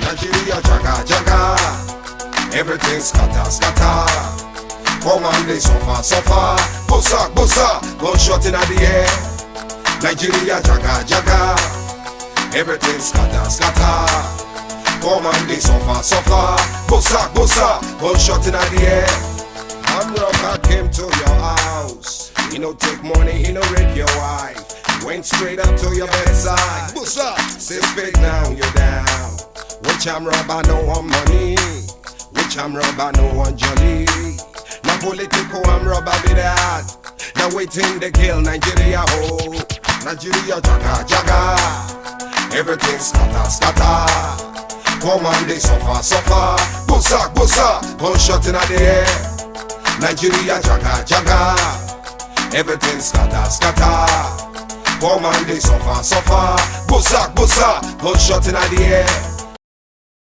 Nigeria jaga jaga, everything scatter scatter. Come on, they suffer suffer. Bossa bossa, gunshot in the air. Nigeria jaga jaga, everything scatter scatter. Come on, they suffer suffer. Bossa bossa, gunshot in the air. I'm rocker came to your house. He no take money, he no rape your wife. Went straight up to your bedside. Bossa, say fake now you're down. Which I'm robber, no one money. Which I'm robber, no one jolly. Now political, I'm robber be that. Now waiting to kill Nigeria whole. Nigeria jaga jaga, everything scatter scatter. Come on, they suffer suffer. Bossa bossa, gunshot in the air. Nigeria jaga jaga, everything scatter scatter. Come on, they suffer suffer. Bossa bossa, gunshot in the air.